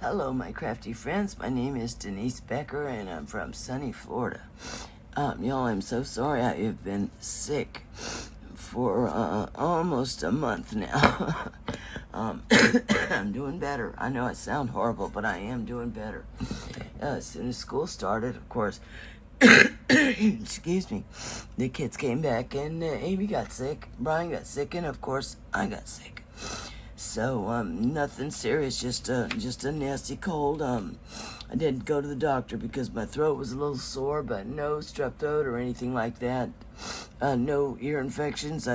Hello, my crafty friends. My name is Denise Becker, and I'm from sunny Florida. Y'all, I'm so sorry I have been sick for almost a month now. I'm doing better. I know I sound horrible, but I am doing better. As soon as school started, of course, excuse me, the kids came back, and Amy got sick, Brian got sick, and of course, I got sick. So, nothing serious, just a nasty cold. I didn't go to the doctor because my throat was a little sore, but no strep throat or anything like that. No ear infections.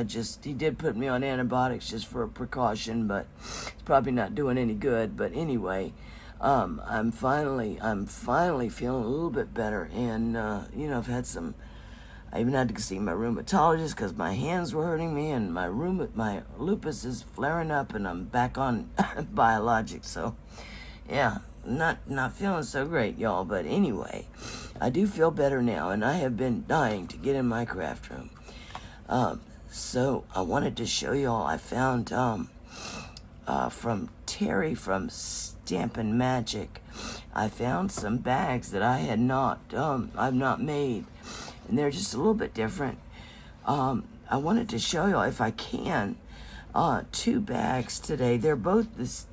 He did put me on antibiotics just for a precaution, but it's probably not doing any good. But anyway, I'm finally feeling a little bit better, and I even had to see my rheumatologist because my hands were hurting me, and my lupus is flaring up, and I'm back on biologics. So, yeah, not feeling so great, y'all. But anyway, I do feel better now, and I have been dying to get in my craft room. So I wanted to show y'all. I found from Terry from Stampin' Magic. I found some bags that I've not made. And they're just a little bit different. I wanted to show you, if I can, two bags today. They're both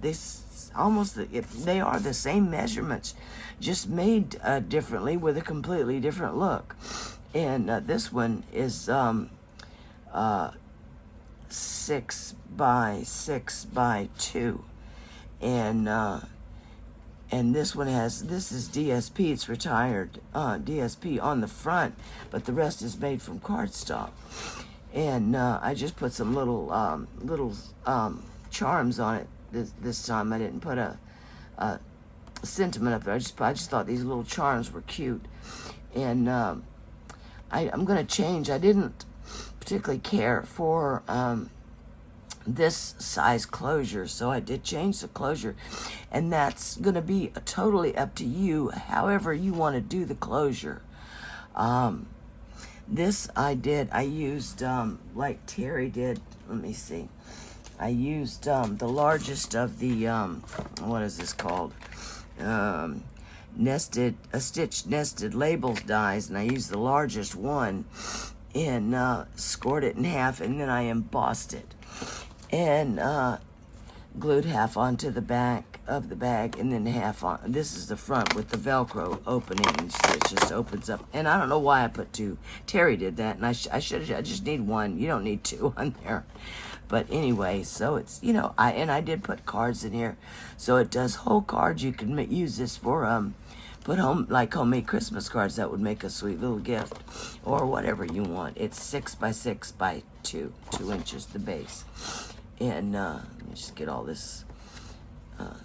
they are the same measurements, just made differently with a completely different look. And this one is 6 by 6 by 2, and this is DSP. It's retired DSP on the front, but the rest is made from cardstock. And I just put some little charms on it this time. I didn't put a sentiment up there. I just thought these little charms were cute. And I'm gonna change. I didn't particularly care for this size closure, so I did change the closure, and that's gonna be totally up to you, however you want to do the closure. This I used like Terry did. Let me see. I used the largest of the what is this called, stitched nested labels dies, and I used the largest one and scored it in half, and then I embossed it and glued half onto the back of the bag, and then half on. This is the front with the Velcro opening, so it just opens up. And I don't know why I put two. Terry did that, and I just need one. You don't need two on there. But anyway, so it's, I did put cards in here, so it does whole cards. You can use this for put homemade Christmas cards. That would make a sweet little gift, or whatever you want. It's 6 by 6 by 2 inches the base. And let me just get all this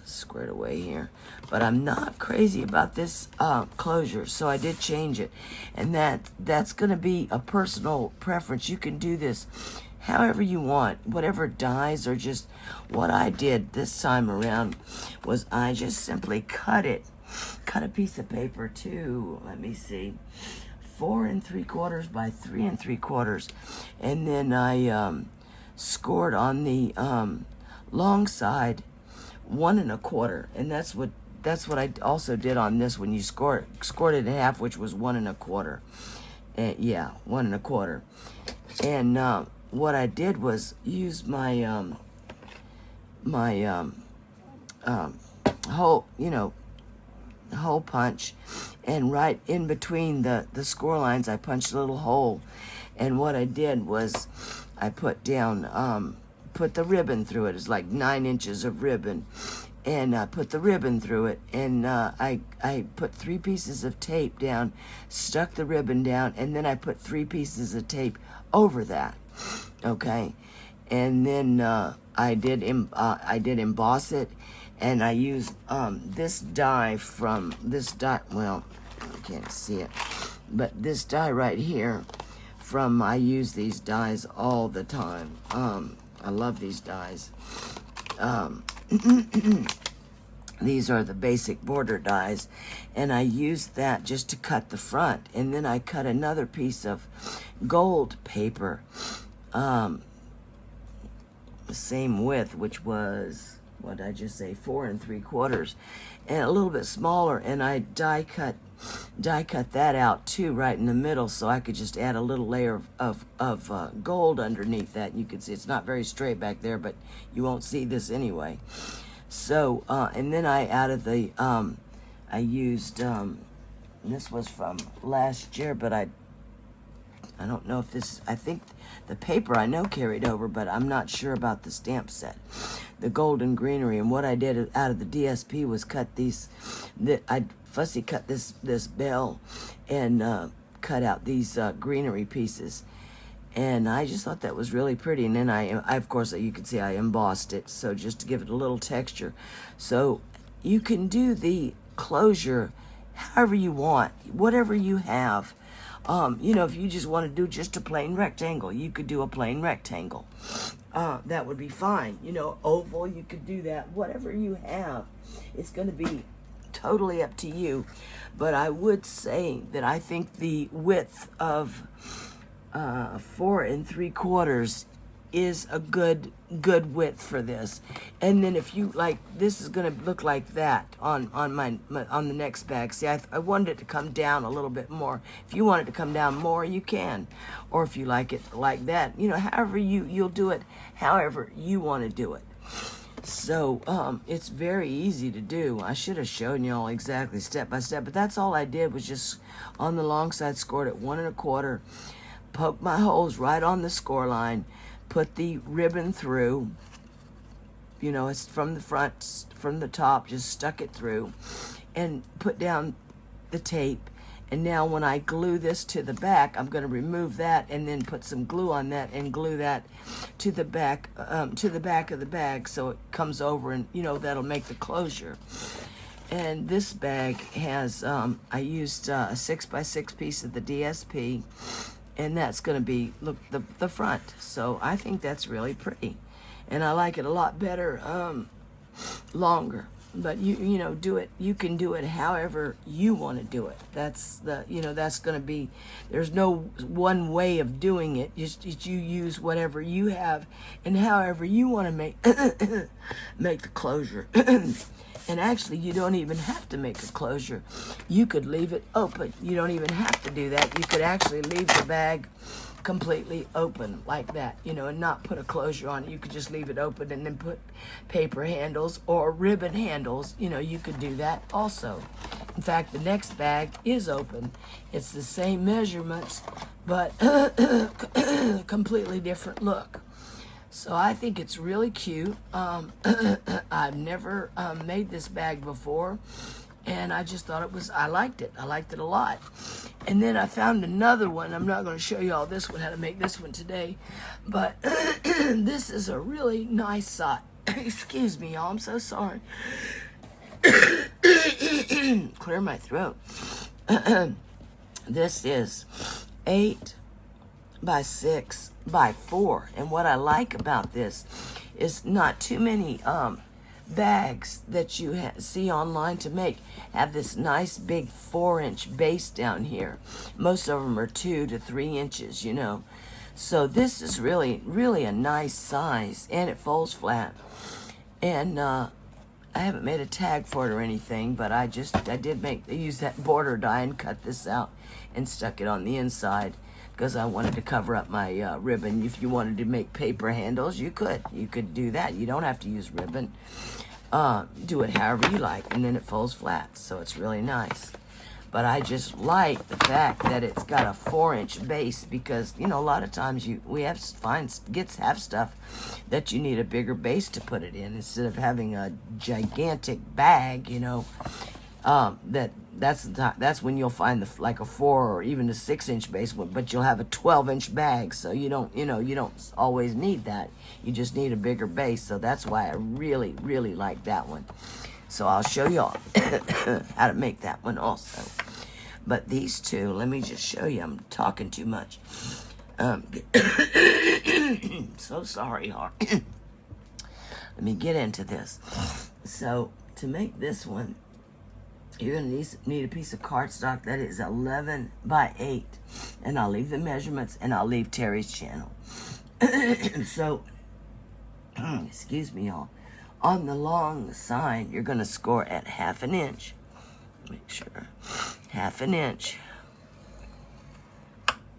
squared away here. But I'm not crazy about this closure, so I did change it. And that's going to be a personal preference. You can do this however you want, whatever dies, or just what I did this time around was I just simply cut a piece of paper to, let me see, 4 3/4 by 3 3/4, and then I scored on the long side 1 1/4, and that's what I also did on this one. You scored it in half, which was 1 1/4. Yeah, 1 1/4. And what I did was use my hole punch, and right in between the score lines I punched a little hole. And what I did was I put down put the ribbon through it. It's like 9 inches of ribbon, and I put the ribbon through it, and I put 3 pieces of tape down, stuck the ribbon down, and then I put 3 pieces of tape over that. Okay, and then I did emboss it, and I used this die from well, I can't see it, but this die right here I use these dies all the time. I love these dies. These are the basic border dies, and I used that just to cut the front, and then I cut another piece of gold paper, the same width, which was what did I just say, 4 3/4, and a little bit smaller, and I die cut that out too, right in the middle, so I could just add a little layer of gold underneath that. You can see it's not very straight back there, but you won't see this anyway. So, and then I added the, I used, this was from last year, but I don't know if this, I think the paper I know carried over, but I'm not sure about the stamp set. The golden greenery, and what I did out of the DSP was cut these, I fussy cut this bell and cut out these greenery pieces. And I just thought that was really pretty. And then I of course, you can see I embossed it, so just to give it a little texture. So you can do the closure however you want, whatever you have. You know, if you just want to do just a plain rectangle, you could do a plain rectangle. That would be fine. You know, oval, you could do that. Whatever you have, it's going to be totally up to you. But I would say that I think the width of 4 3/4 is a good width for this. And then if you like, this is going to look like that on the next bag. See, I wanted it to come down a little bit more. If you want it to come down more, you can, or if you like it like that, you know, however you'll do it however you want to do it. So it's very easy to do. I should have shown you all exactly step by step, but that's all I did was just on the long side scored at 1 1/4, poke my holes right on the score line, put the ribbon through, you know, it's from the front, from the top, just stuck it through, and put down the tape. And now when I glue this to the back, I'm going to remove that and then put some glue on that and glue that to the back of the bag, so it comes over, and you know, that'll make the closure. And this bag has I used a 6x6 piece of the DSP, and that's going to be, look, the front. So I think that's really pretty, and I like it a lot better longer. But you know, do it, you can do it however you want to do it. That's the, you know, that's going to be, there's no one way of doing it. Just you use whatever you have and however you want to make the closure. And actually, you don't even have to make a closure. You could leave it open. You don't even have to do that. You could actually leave the bag completely open like that, you know, and not put a closure on it. You could just leave it open and then put paper handles or ribbon handles. You know, you could do that also. In fact, the next bag is open. It's the same measurements, but completely different look. So I think it's really cute. I've never made this bag before, and I just thought it was, I liked it. I liked it a lot. And then I found another one. I'm not going to show you all this one, how to make this one today, but this is a really nice size. Excuse me, y'all. I'm so sorry. Clear my throat. This is 8 by 6 by 4, and what I like about this is not too many bags that you see online to make have this nice big 4-inch base down here. Most of them are 2 to 3 inches, you know. So this is really a nice size, and it folds flat. And I haven't made a tag for it or anything, but I did use that border die and cut this out and stuck it on the inside, because I wanted to cover up my ribbon. If you wanted to make paper handles, you could do that. You don't have to use ribbon. Do it however you like, and then it folds flat, so it's really nice. But I just like the fact that it's got a 4-inch base, because you know, a lot of times we have stuff that you need a bigger base to put it in, instead of having a gigantic bag, you know. That's when you'll find like a 4 or even a 6-inch base one, but you'll have a 12-inch bag, so you don't always need that. You just need a bigger base. So that's why I really like that one. So I'll show y'all how to make that one also. But these two, let me just show you. I'm talking too much. So sorry, heart. Let me get into this. So to make this one, you're going to need a piece of cardstock that is 11 by 8. And I'll leave the measurements, and I'll leave Terry's channel. So, excuse me, y'all. On the long side, you're going to score at 1/2 inch. Make sure, 1/2 inch.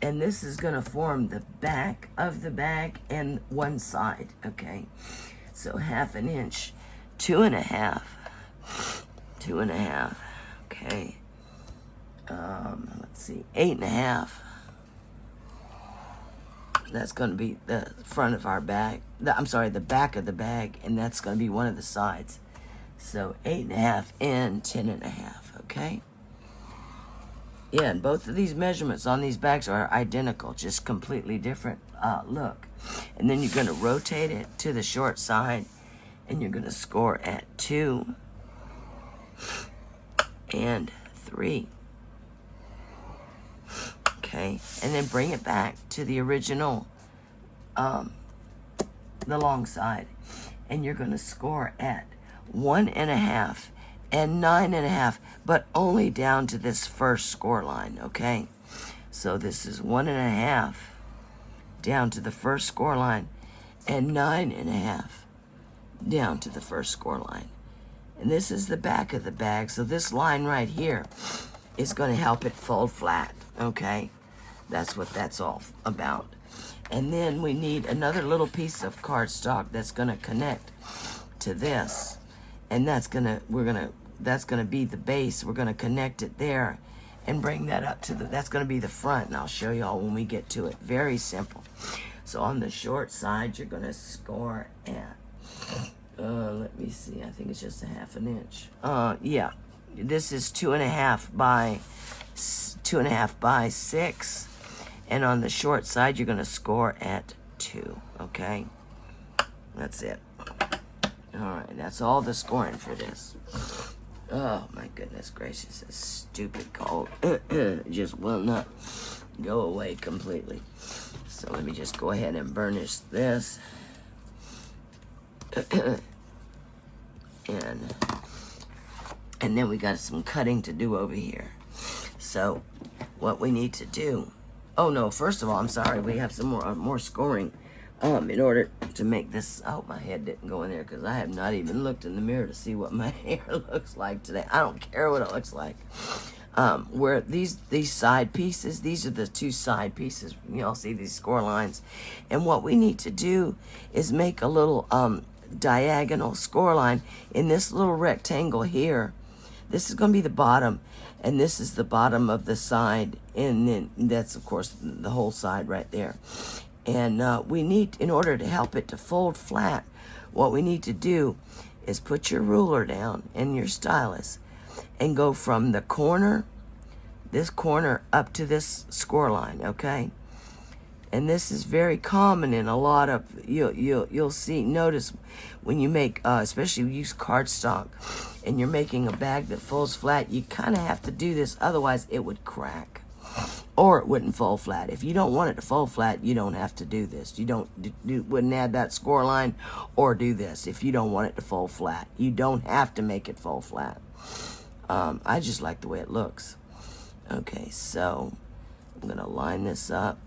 And this is going to form the back of the bag and one side, okay? So 1/2 inch, 2.5, 2.5, okay? Let's see, 8.5. That's going to be the front of our bag. The back of the bag, and that's going to be one of the sides. So 8.5 and 10.5, okay? Yeah, and both of these measurements on these bags are identical, just completely different look. And then you're going to rotate it to the short side, and you're going to score at 2 and 3. Okay, and then bring it back to the original, the long side, and you're going to score at 1.5 and 9.5, but only down to this first score line, okay? So this is 1.5 down to the first score line, and 9.5 down to the first score line. And this is the back of the bag, so this line right here is going to help it fold flat, okay? That's what that's all about. And then we need another little piece of cardstock that's going to connect to this, and that's going to be the base. We're going to connect it there and bring that up to that's going to be the front, and I'll show y'all when we get to it. Very simple. So on the short side, you're going to score at let me see, I think it's just 1/2 inch. Yeah, this is 2.5 by 6, and on the short side you're going to score at 2. Okay, that's it. All right, that's all the scoring for this. Oh my goodness gracious, this stupid cold just will not go away completely. So let me just go ahead and burnish this. And then we got some cutting to do over here. So what we need to do, oh no, first of all, I'm sorry, we have some more scoring in order to make this. I hope my head didn't go in there, because I have not even looked in the mirror to see what my hair looks like today. I don't care what it looks like. Where these side pieces, these are the 2 side pieces. You all see these score lines, and what we need to do is make a little diagonal score line in this little rectangle here. This is going to be the bottom, and this is the bottom of the side, and then that's of course the whole side right there. And we need, in order to help it to fold flat, what we need to do is put your ruler down and your stylus and go from the corner, this corner, up to this score line, okay? And this is very common in a lot of, you'll see, notice when you make, especially you use cardstock and you're making a bag that folds flat, you kind of have to do this, otherwise it would crack or it wouldn't fold flat. If you don't want it to fold flat, you don't have to do this. You wouldn't add that score line or do this if you don't want it to fold flat. You don't have to make it fold flat. I just like the way it looks. Okay, so I'm gonna line this up.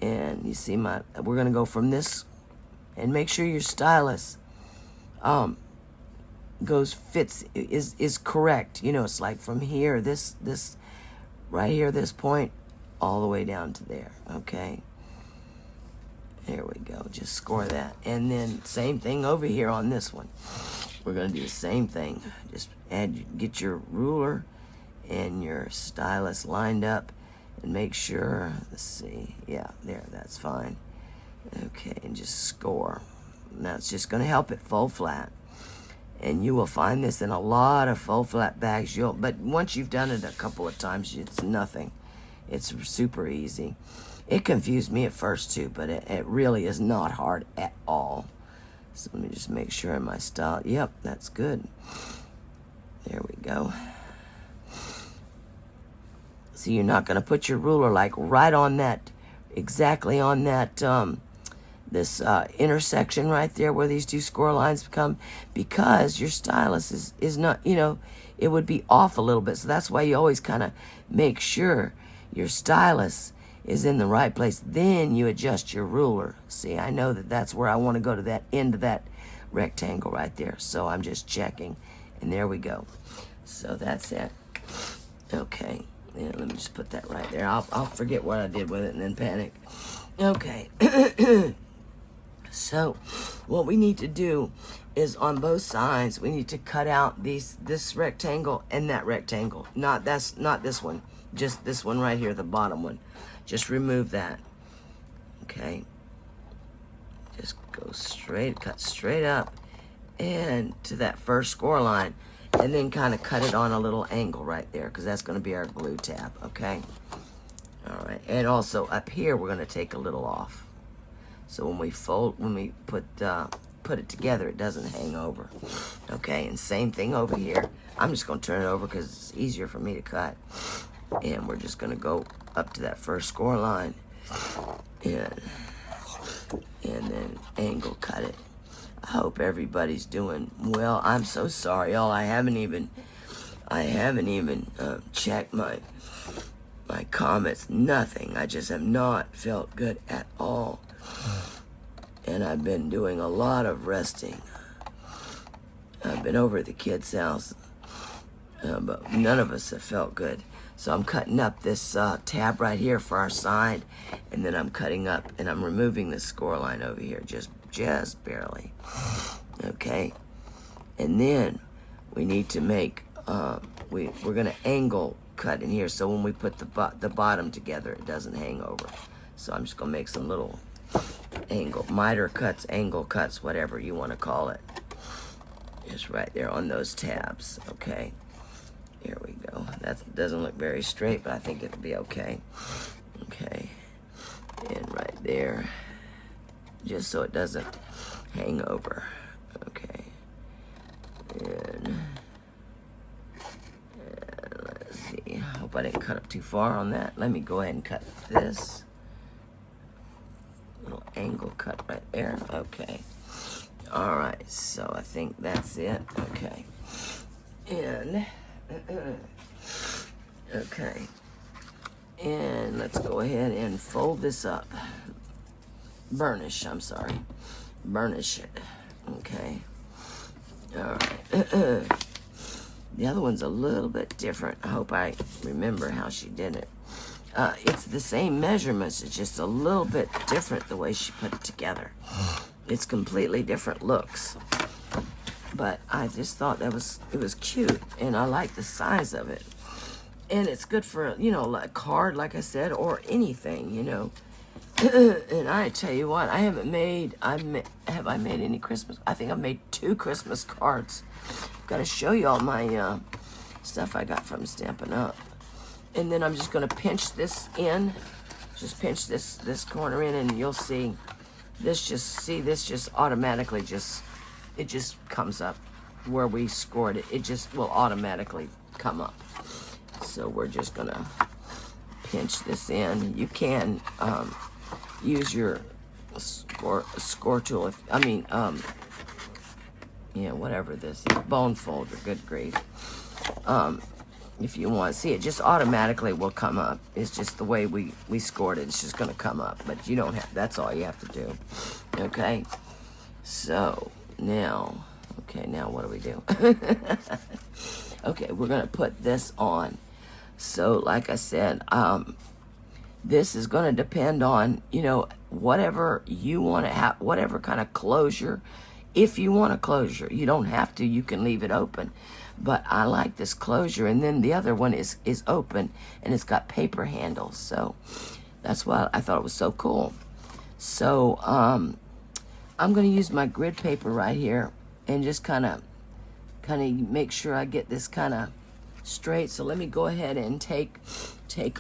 And you see we're gonna go from this, and make sure your stylus is correct. You know, it's like from here, this right here, this point, all the way down to there. Okay, there we go. Just score that, and then same thing over here on this one. We're gonna do the same thing. Just get your ruler and your stylus lined up. And make sure, let's see, yeah, there, that's fine. Okay, and just score. Now it's just going to help it fold flat. And you will find this in a lot of fold flat bags. But once you've done it a couple of times, it's nothing. It's super easy. It confused me at first too, but it really is not hard at all. So let me just make sure in my style. Yep, that's good. There we go. So you're not going to put your ruler like right on that, exactly on that, this intersection right there where these 2 score lines come, because your stylus is not, it would be off a little bit. So that's why you always kind of make sure your stylus is in the right place. Then you adjust your ruler. See, I know that's where I want to go, to that end of that rectangle right there. So I'm just checking, and there we go. So that's it. Okay, yeah, let me just put that right there. I'll forget what I did with it and then panic. Okay. So what we need to do is on both sides, we need to cut out this rectangle and that rectangle. Not this one, just this one right here, the bottom one. Just remove that. Okay. Just go straight, cut straight up and to that first score line, and then kind of cut it on a little angle right there, because that's going to be our glue tab. Okay. All right. And also up here, we're going to take a little off. So when we put it together, it doesn't hang over. Okay, and same thing over here. I'm just gonna turn it over because it's easier for me to cut. And we're just gonna go up to that first score line and then angle cut it. I hope everybody's doing well. I'm so sorry, y'all. I haven't even checked my comments. Nothing. I just have not felt good at all. And I've been doing a lot of resting. I've been over at the kids' house, but none of us have felt good. So I'm cutting up this tab right here for our side, and then I'm cutting up and I'm removing the score line over here, just barely. Okay, and then we need to make we're gonna angle cut in here, so when we put the bottom together, it doesn't hang over. So I'm just gonna make some little miter cuts, angle cuts, whatever you want to call it. Just right there on those tabs. Okay, here we go. That doesn't look very straight, but I think it'll be okay. Okay, and right there, just so it doesn't hang over. Okay, and let's see. I hope I didn't cut up too far on that. Let me go ahead and cut this. Little angle cut right there. Okay. All right. So I think that's it. Okay. And okay. And let's go ahead and fold this up. Burnish. I'm sorry. Burnish it. Okay. All right. The other one's a little bit different. I hope I remember how she did it. It's the same measurements, it's just a little bit different the way she put it together. It's completely different looks. But I just thought it was cute, and I like the size of it. And it's good for, like a card, like I said, or anything, And I tell you what, have I made any Christmas? I think I've made 2 Christmas cards. Got to show you all my stuff I got from Stampin' Up. And then I'm just going to pinch this in. Just pinch this corner in, and you'll see this just automatically it just comes up where we scored it. It just will automatically come up. So we're just going to pinch this in. You can use your score tool. Whatever this is, bone folder, good grief. If you want to see it, just automatically will come up. It's just the way we scored it. It's just going to come up, but you don't have, that's all you have to do. Okay. So now what do we do? Okay, we're going to put this on. So like I said, this is going to depend on, whatever you want to have, whatever kind of closure. If you want a closure, you don't have to, you can leave it open. But I like this closure, and then the other one is open, and it's got paper handles. So that's why I thought it was so cool. So I'm going to use my grid paper right here and just kind of make sure I get this kind of straight. So let me go ahead and take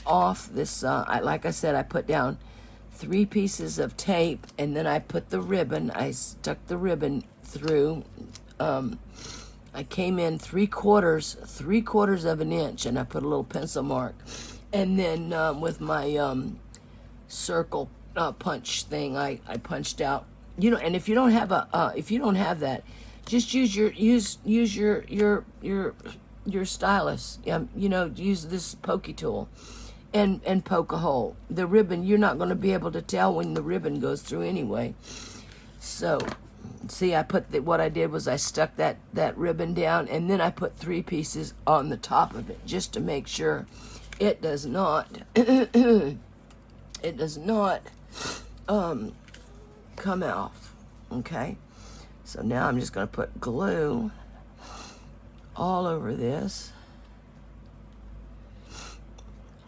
off this. Like I said, I put down 3 pieces of tape, and then I put the ribbon. I stuck the ribbon through. I came in 3/4 of an inch, and I put a little pencil mark, and then with my circle punch thing, I punched out. And if you don't have that, just use your stylus. Use this pokey tool, and poke a hole. The ribbon, you're not going to be able to tell when the ribbon goes through anyway. So See, I put what I did was I stuck that ribbon down, and then I put 3 pieces on the top of it just to make sure it does not it does not come off. Okay, so now I'm just going to put glue all over this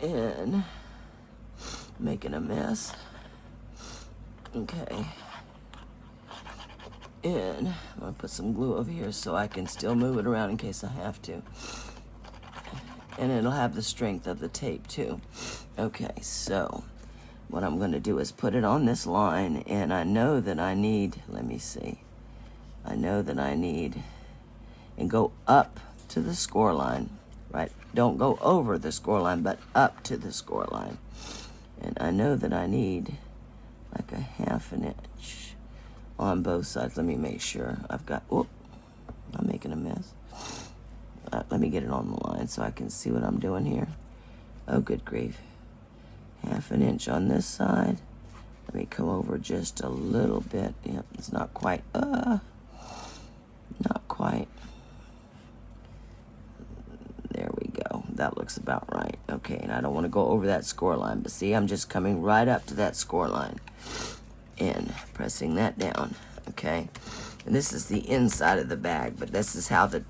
and making a mess. Okay. And I'm going to put some glue over here so I can still move it around in case I have to. And it'll have the strength of the tape too. Okay, so what I'm going to do is put it on this line, and I know that I need, let me see. I know that I need, and go up to the score line, right? Don't go over the score line, but up to the score line. And I know that I need like a 1/2 inch on both sides. Let me make sure I've got, whoop, I'm making a mess. Let me get it on the line so I can see what I'm doing here. Oh, good grief. 1/2 inch on this side. Let me come over just a little bit. Yep, it's not quite, not quite. There we go. That looks about right. Okay, and I don't want to go over that score line, but see, I'm just coming right up to that score line and pressing that down. Okay, and this is the inside of the bag, but this is how the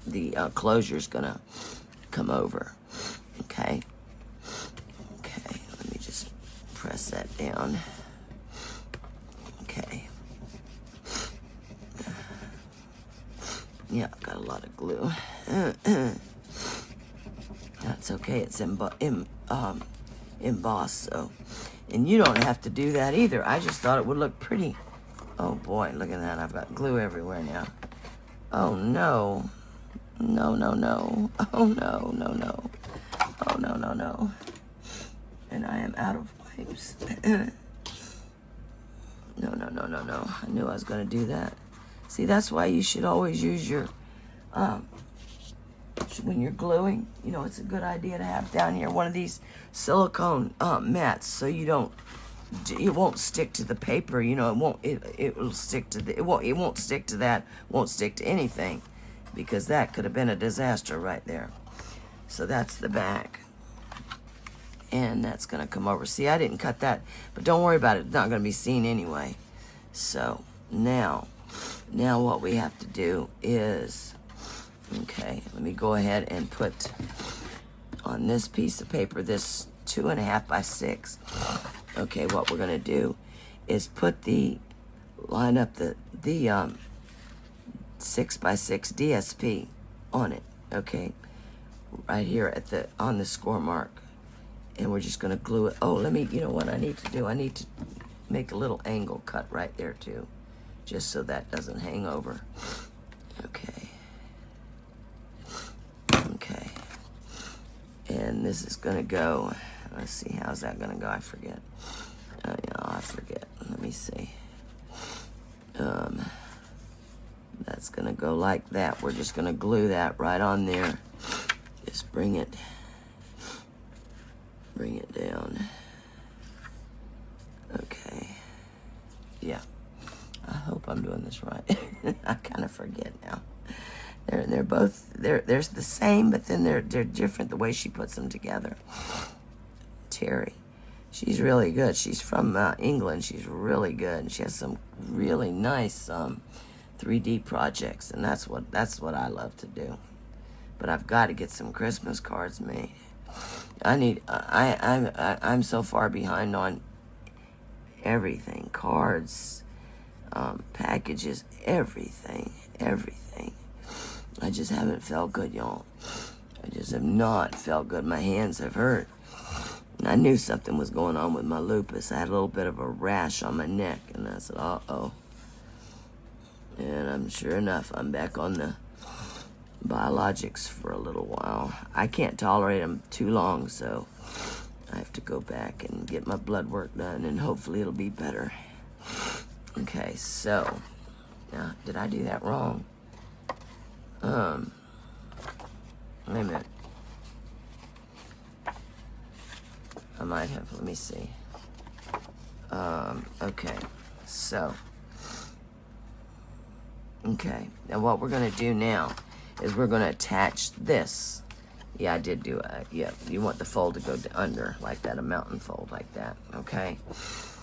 closure is gonna come over. Okay, let me just press that down. Okay, yeah, I've got a lot of glue. That's okay, it's embossed, so. And you don't have to do that either. I just thought it would look pretty. Oh boy, look at that. I've got glue everywhere now. Oh no. No, no, no. Oh no, no, no. Oh no, no, no. And I am out of wipes. No, no, no, no, no. I knew I was going to do that. See, that's why you should always use your, when you're gluing, you know, it's a good idea to have down here one of these silicone mats, so it won't stick to the paper. You know, it will stick to it won't stick to that, won't stick to anything, because that could have been a disaster right there. So that's the back, and that's gonna come over. See, I didn't cut that, but don't worry about it, it's not gonna be seen anyway. So now what we have to do is, okay, let me go ahead and put on this piece of paper, this 2.5 by 6. Okay, what we're gonna do is line up the 6 by 6 DSP on it. Okay, right here on the score mark, and we're just gonna glue it. Oh, you know what I need to do? I need to make a little angle cut right there too, just so that doesn't hang over. Okay. Okay. And this is gonna go, let's see, how's that gonna go? I forget. I forget. Let me see. That's gonna go like that. We're just gonna glue that right on there. Just bring it down. Okay. Yeah. I hope I'm doing this right. I kind of forget now. They're both they're the same, but then they're different the way she puts them together. Terry, she's really good. She's from England. She's really good. She has some really nice 3D projects, and that's what I love to do. But I've got to get some Christmas cards made. I'm so far behind on everything, cards, packages, everything. I just haven't felt good, y'all. I just have not felt good. My hands have hurt. And I knew something was going on with my lupus. I had a little bit of a rash on my neck, and I said, uh-oh. And sure enough, I'm back on the biologics for a little while. I can't tolerate them too long, so I have to go back and get my blood work done, and hopefully it'll be better. Okay, so, now, did I do that wrong? Wait a minute. I might have, let me see. Okay, so, Okay, now what we're gonna do now is we're gonna attach this. Yeah, I did do it. Yeah, you want the fold to go under like that, a mountain fold like that, okay?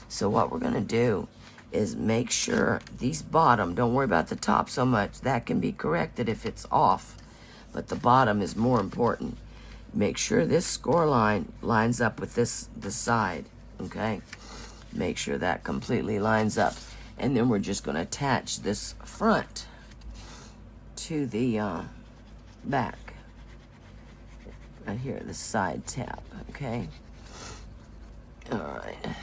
So what we're gonna do is make sure these bottom, don't worry about the top so much. That can be corrected if it's off, but the bottom is more important. Make sure this score line lines up with this side, okay? Make sure that completely lines up. And then we're just gonna attach this front to the back. Right here, the side tab, okay? All right,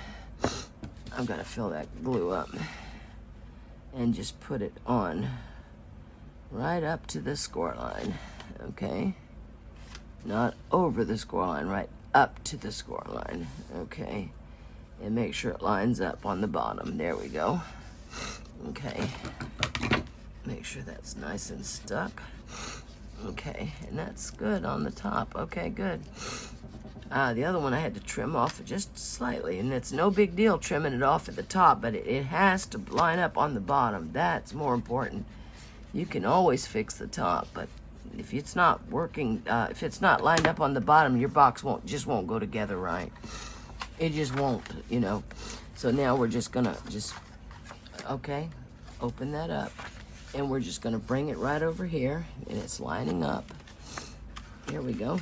I'm gonna fill that glue up and just put it on right up to the score line, okay? Not over the score line, right up to the score line, okay? And make sure it lines up on the bottom. There we go. Okay. Make sure that's nice and stuck. Okay, and that's good on the top. Okay, good. The other one I had to trim off just slightly, and it's no big deal trimming it off at the top, but it has to line up on the bottom. That's more important. You can always fix the top, but if it's not working, if it's not lined up on the bottom, your box just won't go together right. It just won't, you know. So now we're just gonna okay, open that up. And we're just gonna bring it right over here, and it's lining up. Here we go.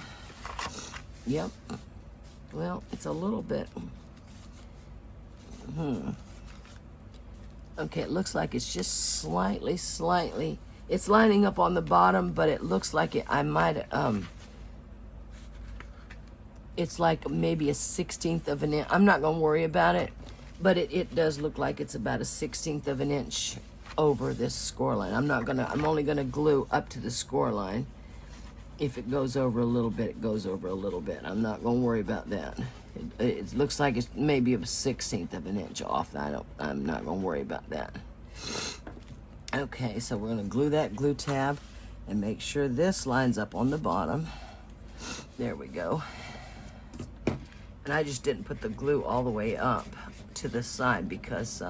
Yep. Well, it's a little bit. Okay, it looks like it's just slightly. It's lining up on the bottom, but it looks like I might. It's like maybe a 1/16 of an inch. I'm not gonna worry about it, but it does look like it's about a 1/16 of an inch over this score line. I'm only gonna glue up to the score line. If it goes over a little bit, it goes over a little bit. I'm not gonna worry about that. It looks like it's maybe a 1/16 of an inch off. I'm not gonna worry about that. Okay, so we're gonna glue that glue tab and make sure this lines up on the bottom. There we go. And I just didn't put the glue all the way up to the side because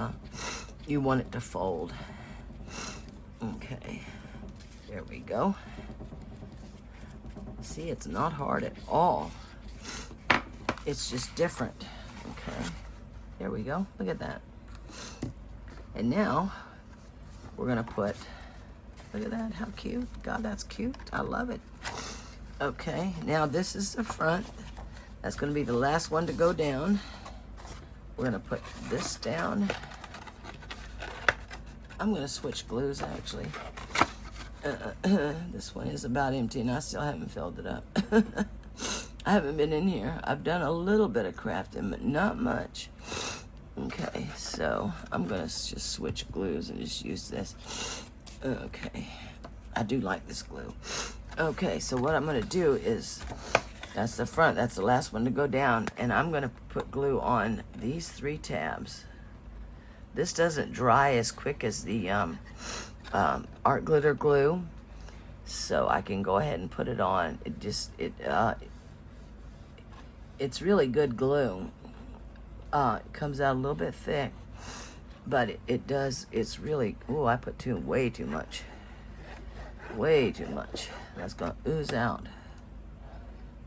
you want it to fold. Okay, there we go. See, it's not hard at all. It's just different. Okay, there we go. Look at that. And now we're gonna put, look at that, how cute. God, that's cute. I love it. Okay, now this is the front. That's gonna be the last one to go down. We're gonna put this down. I'm gonna switch glues actually. This one is about empty and I still haven't filled it up. I haven't been in here. I've done a little bit of crafting, but not much. Okay, so I'm gonna just switch glues and just use this. Okay, I do like this glue. Okay, so what I'm gonna do is, that's the front, that's the last one to go down, and I'm gonna put glue on these 3 tabs. This doesn't dry as quick as the art glitter glue, so I can go ahead and put it on. It's really good glue. It comes out a little bit thick, but it's really, oh, I put way too much. Way too much. That's gonna ooze out.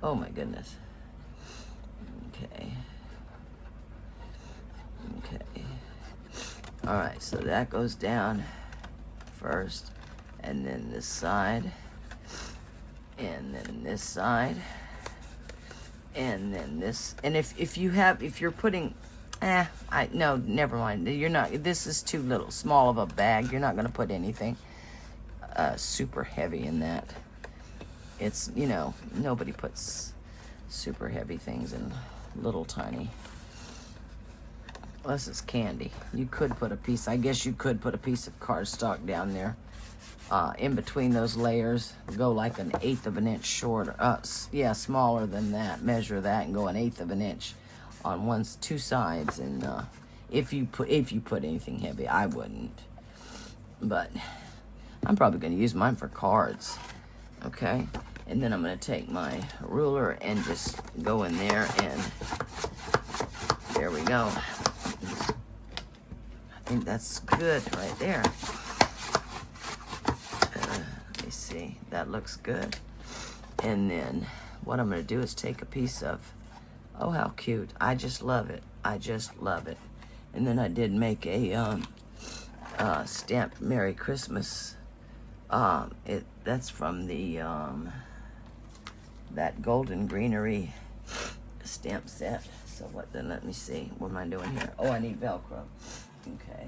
Oh my goodness. Okay. Okay. All right, so that goes down first, and then this side, and then this side, and then this. And if you're putting, no, never mind. You're not. This is too little, small of a bag. You're not gonna put anything super heavy in that. It's, you know, nobody puts super heavy things in little tiny. Unless it's candy. You could put a piece, I guess you could put a piece of cardstock down there in between those layers. Go like 1/8 of an inch shorter. Yeah, smaller than that. Measure that and go 1/8 of an inch on 2 sides. And if you put anything heavy, I wouldn't. But I'm probably going to use mine for cards. Okay, and then I'm going to take my ruler and just go in there, and there we go. I think that's good right there. see, that looks good. And then what I'm going to do is take a piece of, oh, how cute. I just love it. I just love it. And then I did make a stamped Merry Christmas. That's from the that Golden Greenery stamp set. So what then? Let me see. What am I doing here? Oh, I need Velcro. Okay.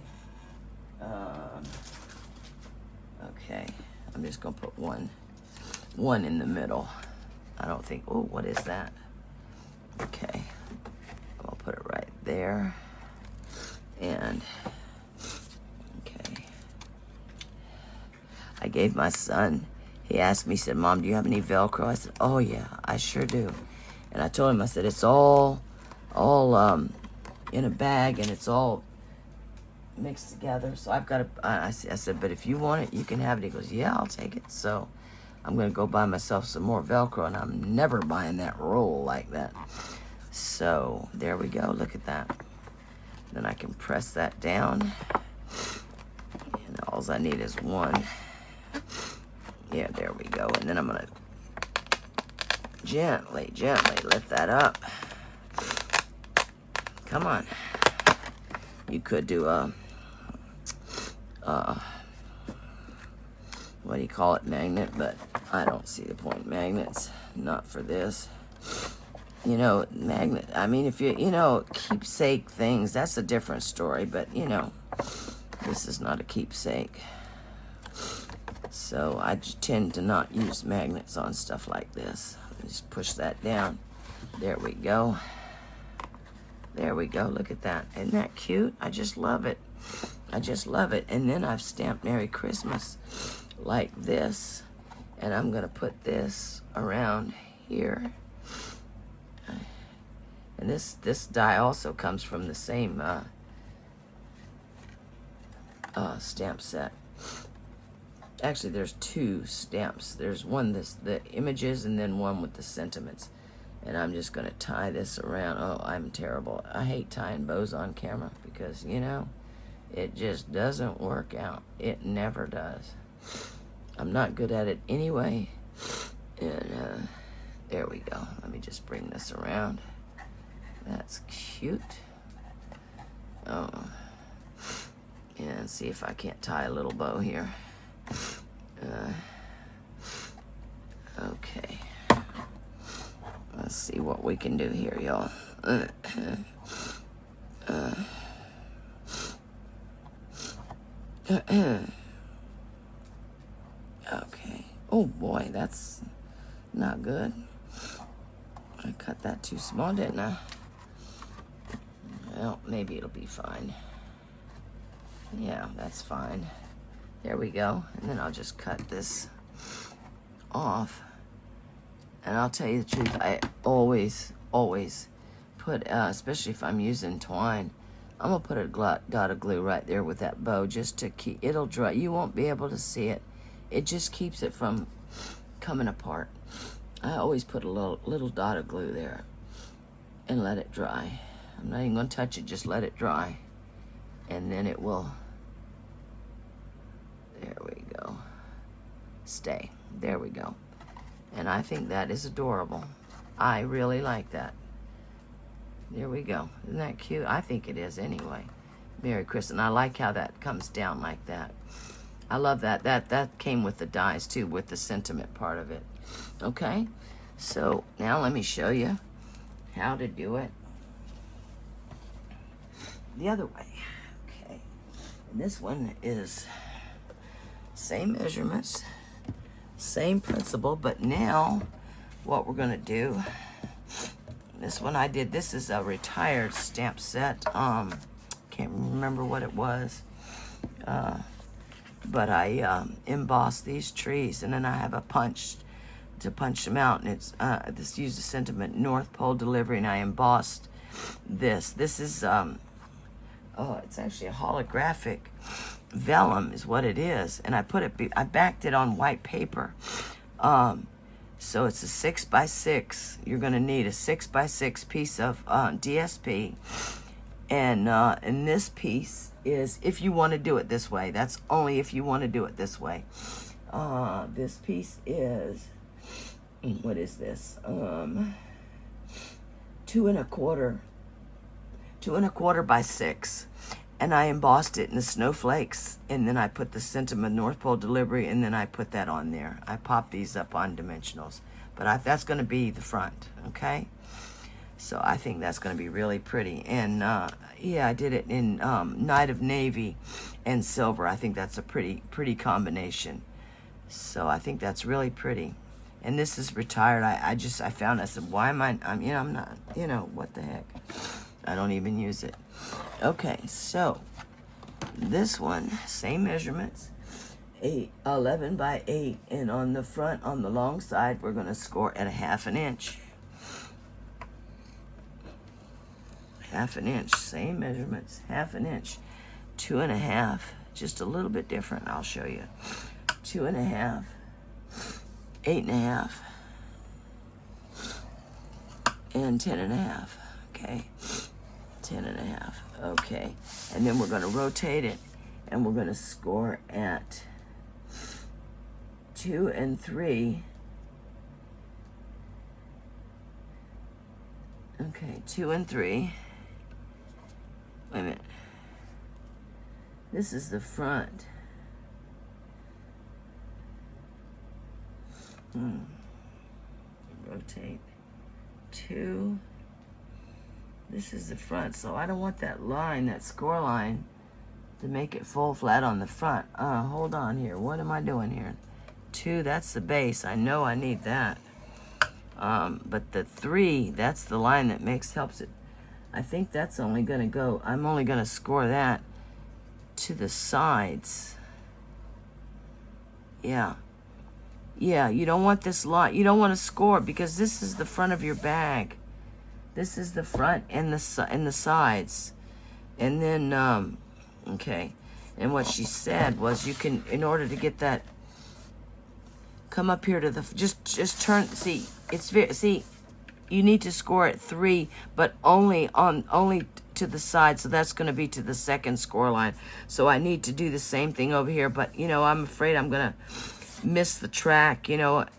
Okay. I'm just gonna put one in the middle. I don't think. Oh, what is that? Okay. I'll put it right there. And okay. I gave my son. He asked me. He said, "Mom, do you have any Velcro?" I said, "Oh yeah, I sure do." And I told him. I said, "It's all in a bag, and it's all mixed together. So I've got I said, but if you want it, you can have it." He goes, "Yeah, I'll take it." So I'm gonna go buy myself some more Velcro, and I'm never buying that roll like that. So there we go. Look at that. Then I can press that down, and all I need is one. Yeah, there we go. And then I'm gonna gently lift that up. Come on. You could do a what do you call it, magnet, but I don't see the point. Magnets, not for this. You know, magnet, I mean, if you know, keepsake things, that's a different story, but you know, this is not a keepsake. So I tend to not use magnets on stuff like this. Just push that down. There we go. There we go. Look at that. Isn't that cute? I just love it. I just love it. And then I've stamped Merry Christmas like this. And I'm going to put this around here. And this die also comes from the same stamp set. Actually, there's two stamps. There's one, the images, and then one with the sentiments. And I'm just going to tie this around. Oh, I'm terrible. I hate tying bows on camera because, you know, it just doesn't work out. It never does. I'm not good at it anyway. And there we go. Let me just bring this around. That's cute. Oh. And see if I can't tie a little bow here. Okay. Let's see what we can do here, y'all. Okay. Oh boy, that's not good. I cut that too small, didn't I? Well, maybe it'll be fine. Yeah, that's fine. There we go. And then I'll just cut this off. And I'll tell you the truth, I always put, especially if I'm using twine, I'm going to put a dot of glue right there with that bow just to keep, it'll dry. You won't be able to see it. It just keeps it from coming apart. I always put a little dot of glue there and let it dry. I'm not even going to touch it, just let it dry. And then it will, there we go, stay. There we go. And I think that is adorable. I really like that. There we go. Isn't that cute? I think it is anyway. Merry Christmas. And I like how that comes down like that. I love that. That came with the dies too, with the sentiment part of it. Okay? So now let me show you how to do it the other way. Okay. And this one is same measurements. Same principle, but now what we're gonna do, this one I did, this is a retired stamp set. Can't remember what it was, but I embossed these trees, and then I have a punch to punch them out, and it's this used the sentiment North Pole delivery, and I embossed this. This is oh, it's actually a holographic vellum is what it is, and I backed it on white paper, so it's a 6x6. You're going to need a 6x6 piece of DSP, and this piece is if you want to do it this way. That's only if you want to do it this way. This piece is, what is this? 2¼ by 6. And I embossed it in the snowflakes, and then I put the sentiment North Pole delivery, and then I put that on there. I popped these up on dimensionals, but that's going to be the front, okay? So I think that's going to be really pretty. And yeah, I did it in Night of Navy and silver. I think that's a pretty combination. So I think that's really pretty. And this is retired. I found, I said, why am I'm not, what the heck? I don't even use it. Okay, so this one, same measurements, 11 by 8, and on the front, on the long side, we're going to score at 1/2 inch. 1/2 inch, same measurements, 1/2 inch, 2½, just a little bit different. I'll show you. 2½, 8½, and 10½. Okay. 10½. Okay, and then we're going to rotate it, and we're going to score at 2 and 3. Okay, 2 and 3. Wait a minute. This is the front. Rotate 2. This is the front, so I don't want that line, that score line, to make it full flat on the front. Hold on here. What am I doing here? 2, that's the base. I know I need that. But the 3, that's the line that helps it. I think that's only going to go, I'm only going to score that to the sides. Yeah. Yeah, you don't want this line. You don't want to score, because this is the front of your bag. This is the front and the sides. And then, okay. And what she said was, you can, in order to get that, come up here to the, just turn, see, you need to score at 3, but only to the side. So that's going to be to the second score line. So I need to do the same thing over here, but, I'm afraid I'm going to miss the track,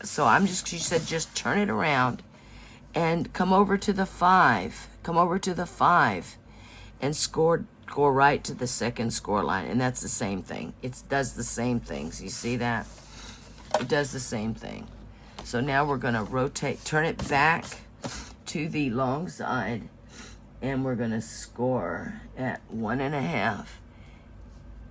So she said, just turn it around and come over to the 5. Come over to the 5 and go right to the second score line. And that's the same thing. It does the same things. You see that? It does the same thing. So now we're going to rotate, turn it back to the long side, and we're going to score at 1½,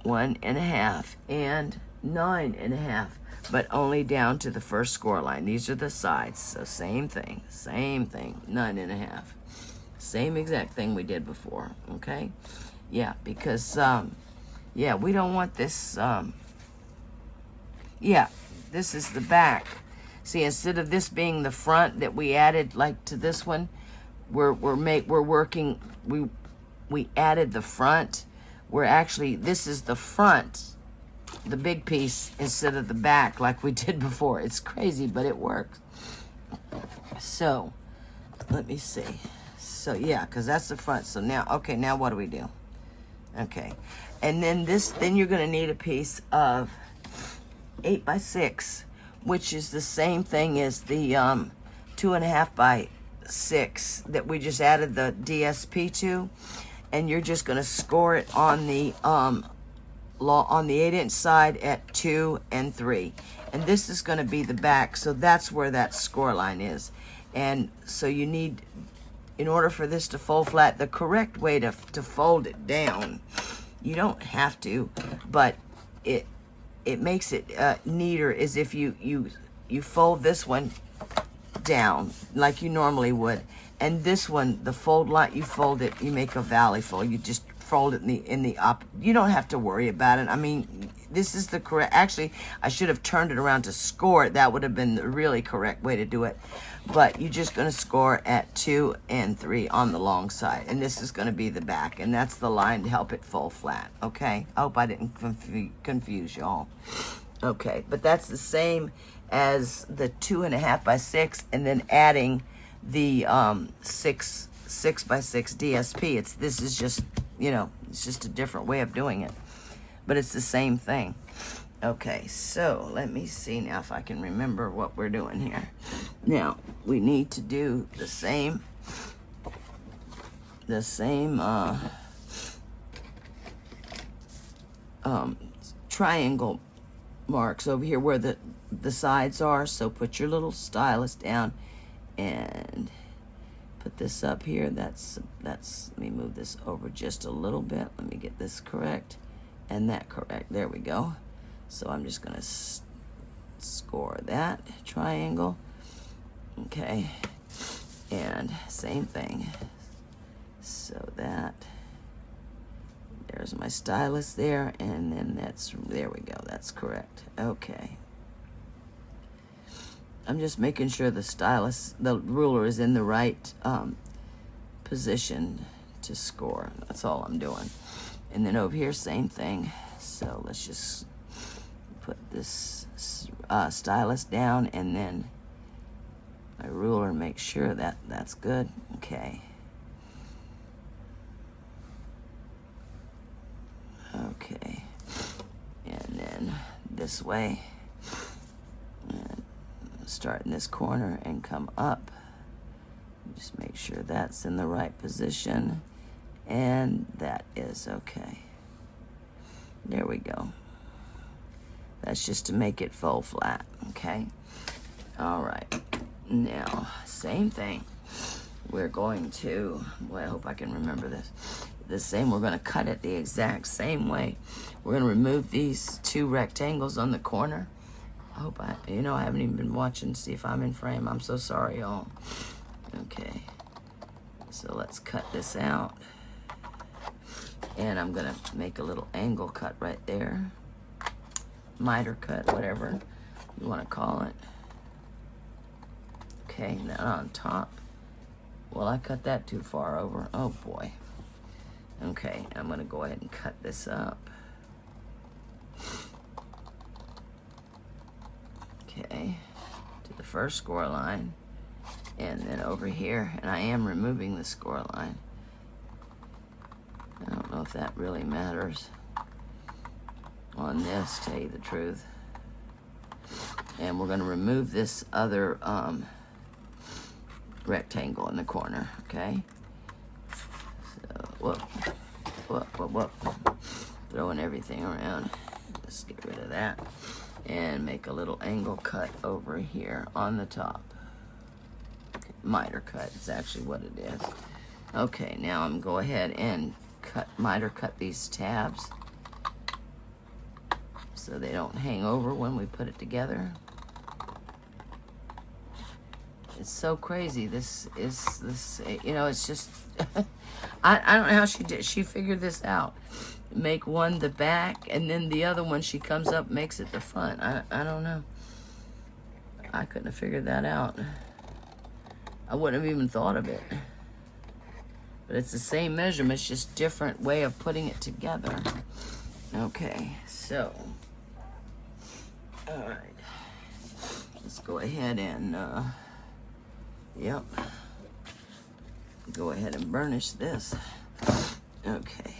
1½, and 9½. But only down to the first score line. These are the sides, so same thing, 9½. Same exact thing we did before, okay? Yeah, because, yeah, we don't want this, yeah, this is the back. See, instead of this being the front that we added, like to this one, we added the front. This is the front, the big piece, instead of the back like we did before. It's crazy, but it works. So let me see. So yeah, because that's the front. So now, okay, now what do we do? Okay, and then you're going to need a piece of 8 by 6, which is the same thing as the 2½ by 6 that we just added the DSP to, and you're just going to score it on the 8-inch side at 2 and 3, and this is going to be the back, so that's where that score line is. And so you need, in order for this to fold flat, the correct way to fold it down, you don't have to, but it makes it neater, is if you fold this one down like you normally would, and this one, the fold line, you fold it, you make a valley fold, you just fold it in the up. You don't have to worry about it. I mean, this is the correct, actually I should have turned it around to score it. That would have been the really correct way to do it, but you're just going to score at 2 and 3 on the long side, and this is going to be the back, and that's the line to help it fold flat. Okay, I hope I didn't confuse y'all. Okay, but that's the same as the 2½ by 6, and then adding the 6 by 6 DSP. This is just, it's just a different way of doing it, but it's the same thing. Okay, so let me see now if I can remember what we're doing here. Now, we need to do the same triangle marks over here where the sides are. So put your little stylus down and put this up here. That's let me move this over just a little bit. Let me get this correct and that correct. There we go. So I'm just gonna score that triangle. Okay, and same thing. So there's my stylus there, and then there we go, that's correct. Okay. I'm just making sure the ruler is in the right position to score. That's all I'm doing. And then over here, same thing. So let's just put this stylus down, and then my ruler, make sure that's good. Okay. Okay. And then this way, and start in this corner and come up. Just make sure that's in the right position, and that is okay. There we go. That's just to make it fold flat, okay? All right, now, same thing. We're going to, boy, I hope I can remember this. The same, we're gonna cut it the exact same way. We're gonna remove these two rectangles on the corner. I hope I haven't even been watching to see if I'm in frame. I'm so sorry, y'all. Okay, so let's cut this out. And I'm gonna make a little angle cut right there. Miter cut, whatever you wanna call it. Okay, now on top. Well, I cut that too far over. Oh boy. Okay, I'm gonna go ahead and cut this up. Okay, to the first score line, and then over here, and I am removing the score line. I don't know if that really matters on this, to tell you the truth. And we're gonna remove this other rectangle in the corner, okay? So, whoop. Throwing everything around. Let's get rid of that. And make a little angle cut over here on the top. Miter cut is actually what it is. Okay, now I'm go ahead and miter cut these tabs so they don't hang over when we put it together. It's so crazy. This, it's just, I don't know how she did. She figured this out. Make one the back, and then the other one she comes up, makes it the front. I don't know. I couldn't have figured that out. I wouldn't have even thought of it. But it's the same measurement, it's just different way of putting it together. Okay, so, all right. Let's go ahead and, yep. Go ahead and burnish this. Okay.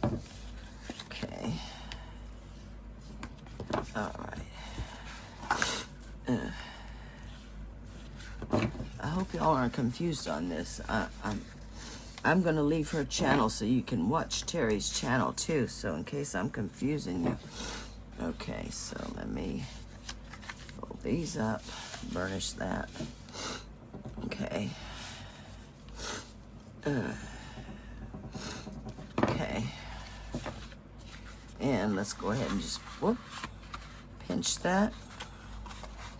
Okay. All right. I hope y'all aren't confused on this. I'm gonna leave her channel so you can watch Terry's channel too. So in case I'm confusing you. Okay, so let me fold these up, burnish that. Okay. Okay. And let's go ahead and just pinch that.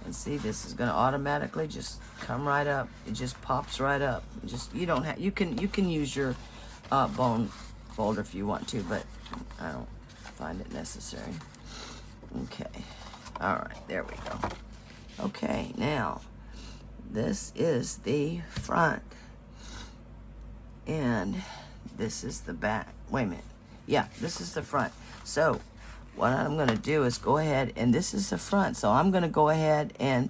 And see, this is gonna automatically just come right up. It just pops right up. You don't have, you can use your bone folder if you want to, but I don't find it necessary. Okay. All right, there we go. Okay, now this is the front and this is the back. Wait a minute. Yeah, this is the front. So what I'm gonna do is go ahead, and this is the front, so I'm gonna go ahead and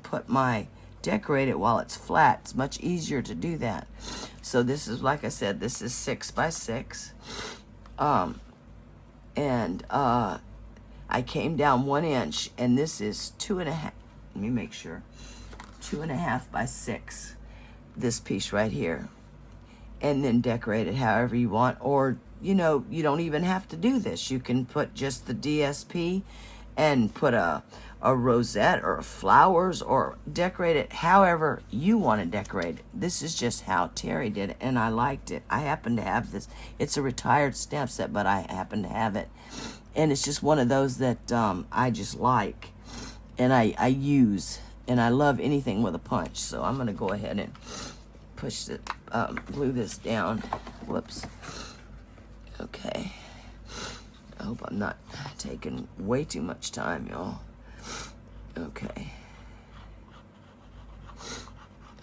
decorate it while it's flat. It's much easier to do that. So this is, like I said, this is 6 by 6. And I came down 1 inch, and this is 2.5. Let me make sure. 2.5 by 6. This piece right here. And then decorate it however you want. Or, you know, you don't even have to do this. You can put just the DSP and put a rosette or flowers, or decorate it however you want to decorate it. This is just how Terry did it, and I liked it. I happen to have this. It's a retired stamp set, but I happen to have it. And it's just one of those that I just like, and I use, and I love anything with a punch. So I'm going to go ahead and push it, glue this down. Whoops. Okay. I hope I'm not taking way too much time, y'all. Okay.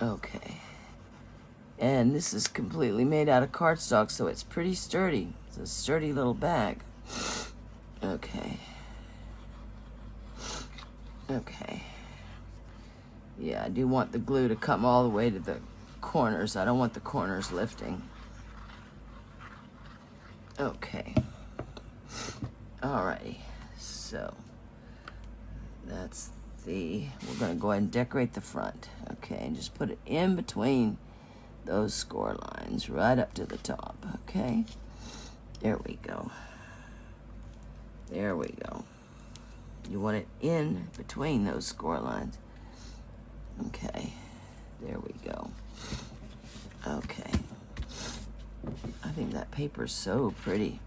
Okay. And this is completely made out of cardstock, so it's pretty sturdy. It's a sturdy little bag. Okay. Okay. Yeah, I do want the glue to come all the way to the corners. I don't want the corners lifting. Okay. Alrighty. So that's we're gonna go ahead and decorate the front. Okay, and just put it in between those score lines right up to the top. Okay, there we go. There we go. You want it in between those score lines. Okay, there we go. Okay, I think that paper's so pretty.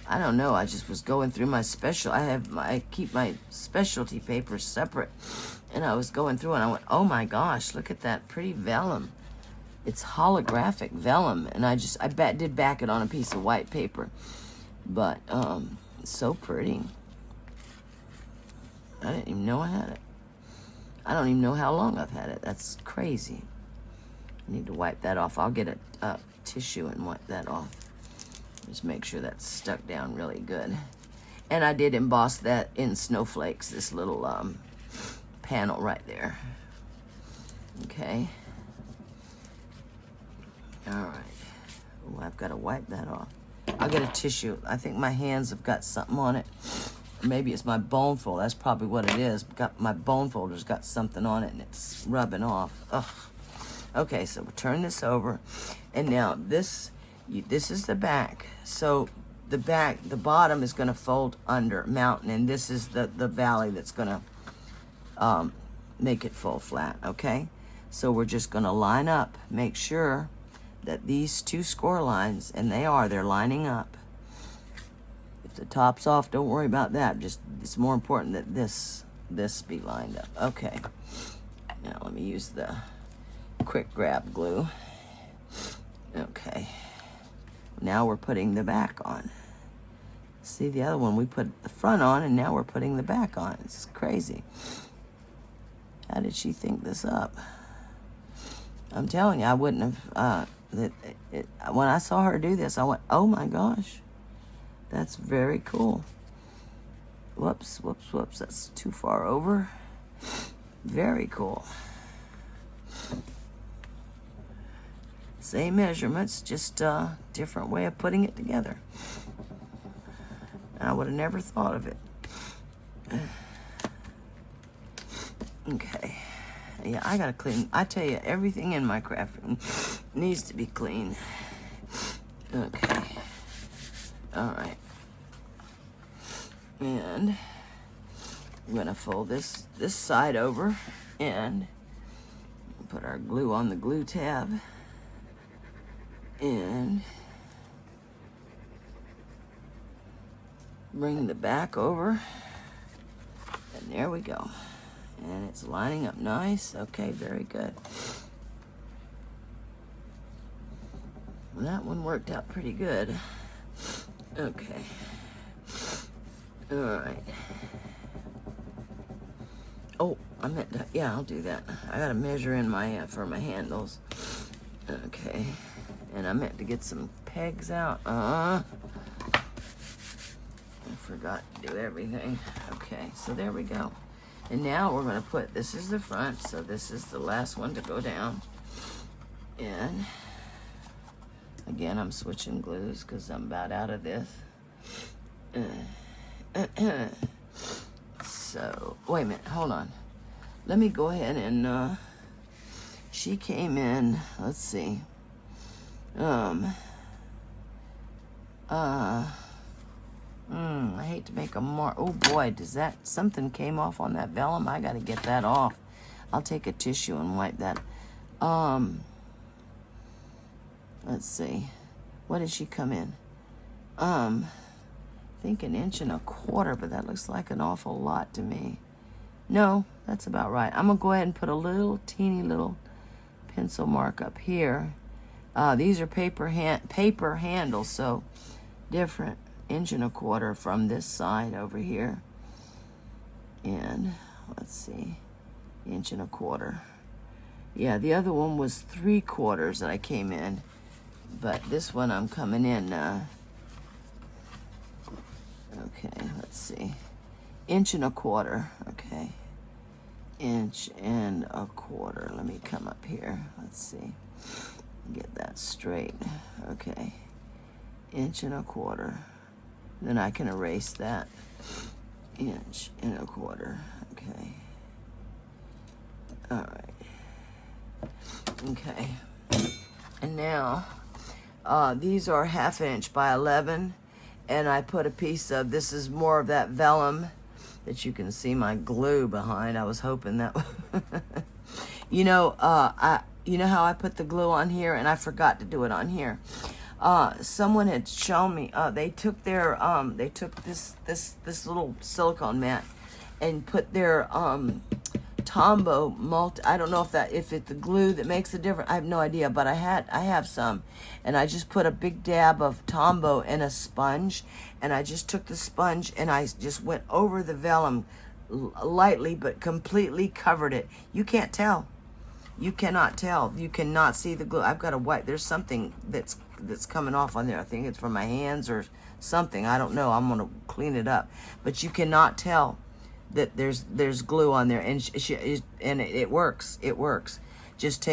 I don't know, I just was going through my I keep my specialty papers separate, and I was going through and I went, oh my gosh, look at that pretty vellum. It's holographic vellum, and I did back it on a piece of white paper, but it's so pretty. I didn't even know I had it. I don't even know how long I've had it. That's crazy. I need to wipe that off. I'll get a tissue and wipe that off. Just make sure that's stuck down really good. And I did emboss that in snowflakes, this little panel right there. Okay. All right. Oh, I've got to wipe that off. I'll get a tissue. I think my hands have got something on it. Maybe it's my bone folder. That's probably what it is. My bone folder's got something on it, and it's rubbing off. Ugh. Okay, so we'll turn this over. And now this is the back. So the bottom is going to fold under mountain, and this is the valley that's going to make it fold flat, okay? So we're just going to line up, make sure that these two score lines, and they're lining up. If the top's off, don't worry about that. Just, it's more important that this be lined up. Okay. Now let me use the quick grab glue. Okay. Now we're putting the back on. See, the other one we put the front on, and now we're putting the back on. It's crazy. How did she think this up? I'm telling you, I wouldn't have. When I saw her do this, I went, oh my gosh, that's very cool. Whoops, whoops, whoops. That's too far over. Very cool. Same measurements, just a different way of putting it together. I would have never thought of it. Okay. Yeah, I gotta clean. I tell you, everything in my craft room needs to be clean. Okay. All right. And I'm gonna fold this side over and put our glue on the glue tab. And bring the back over, and there we go. And it's lining up nice. Okay, very good. Well, that one worked out pretty good. Okay. All right. Oh, I meant to, yeah, I'll do that. I gotta measure in my for my handles. Okay. And I meant to get some pegs out. I forgot to do everything. Okay, so there we go. And now we're going to put, this is the front, so this is the last one to go down. And again, I'm switching glues because I'm about out of this. So, wait a minute, hold on. Let me go ahead and, she came in, let's see. I hate to make a mark. Oh boy, does that, something came off on that vellum? I gotta get that off. I'll take a tissue and wipe that. Let's see. What did she come in? I think 1.25 inches, but that looks like an awful lot to me. No, that's about right. I'm gonna go ahead and put a little teeny little pencil mark up here. These are paper handles, so different. 1.25 inches from this side over here. And let's see, 1.25 inches. Yeah, the other one was 3/4 that I came in, but this one I'm coming in. Okay, let's see, 1.25 inches. Okay, 1.25 inches. Let me come up here. Let's see, get that straight. Okay, 1.25 inches. Then I can erase that. 1.25 inches. Okay. All right. Okay. And now, these are 1/2 inch by 11, and I put a piece of, this is more of that vellum that you can see my glue behind. I was hoping that, you know how I put the glue on here, and I forgot to do it on here. Someone had shown me, they took their, they took this little silicone mat and put their, Tombow I don't know if it's the glue that makes a difference. I have no idea, but I have some, and I just put a big dab of Tombow in a sponge, and I just took the sponge and I just went over the vellum lightly, but completely covered it. You can't tell. You cannot tell. You cannot see the glue. I've got to wipe. There's something that's coming off on there. I think it's from my hands or something. I don't know. I'm gonna clean it up, but you cannot tell that there's glue on there, and it works. It works. Just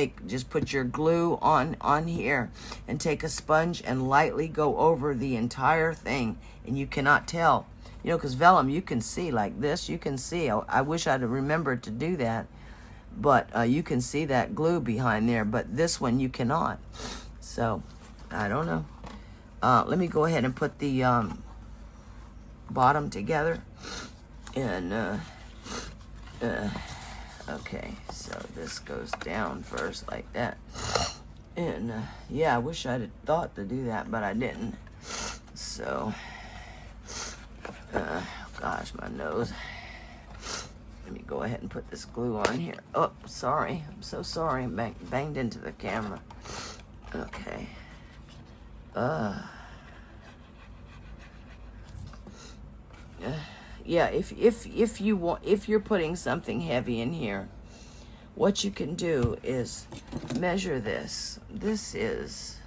put your glue on here, and take a sponge and lightly go over the entire thing, and you cannot tell. You know, because vellum, you can see like this. You can see. I wish I'd remembered to do that, but you can see that glue behind there. But this one you cannot. So I don't know. Let me go ahead and put the bottom together. And okay, so this goes down first like that, and yeah, I wish I'd thought to do that, but I didn't. So gosh, my nose. Let me go ahead and put this glue on here. Oh, sorry, I'm so sorry. Banged into the camera. Okay. Yeah, if you're putting something heavy in here, what you can do is measure this. This is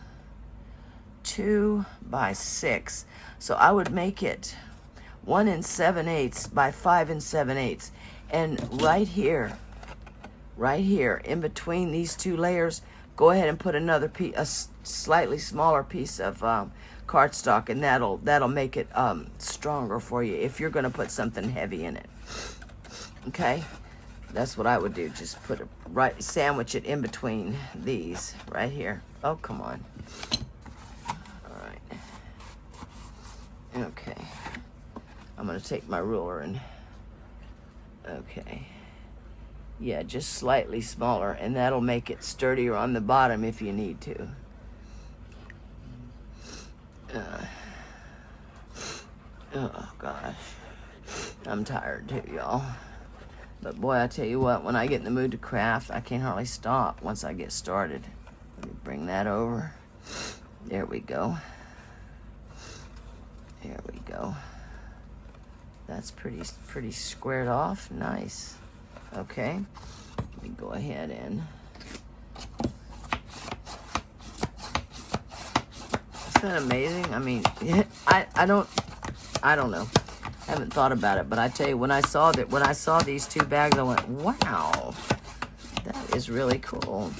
2 by 6, so I would make it 1 7/8 by 5 7/8, and right here in between these two layers, go ahead and put another piece, a slightly smaller piece of cardstock, and that'll make it stronger for you if you're going to put something heavy in it. Okay, that's what I would do. Just put it sandwich it in between these right here. Oh, come on. All right. Okay, I'm going to take my ruler and okay, yeah, just slightly smaller, and that'll make it sturdier on the bottom if you need to. Oh gosh, I'm tired too, y'all. But boy, I tell you what, when I get in the mood to craft, I can't hardly stop once I get started. Let me bring that over. There we go. There we go. That's pretty squared off. Nice. Okay. Let me go ahead and. Isn't that amazing? I mean, I don't know. I haven't thought about it, but I tell you, when I saw these two bags, I went, wow, that is really cool.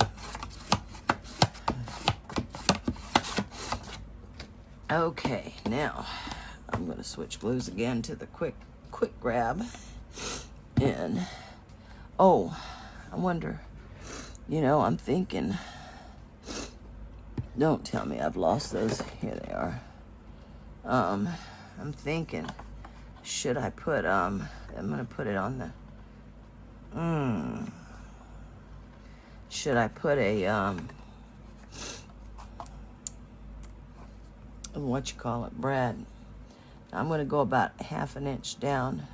Okay, now I'm gonna switch glues again to the quick grab. And, oh, I wonder, you know, I'm thinking, don't tell me I've lost those. Here they are. I'm thinking, should I put, I'm gonna put it on the, should I put a, what you call it, brad. I'm gonna go about 1/2 inch down,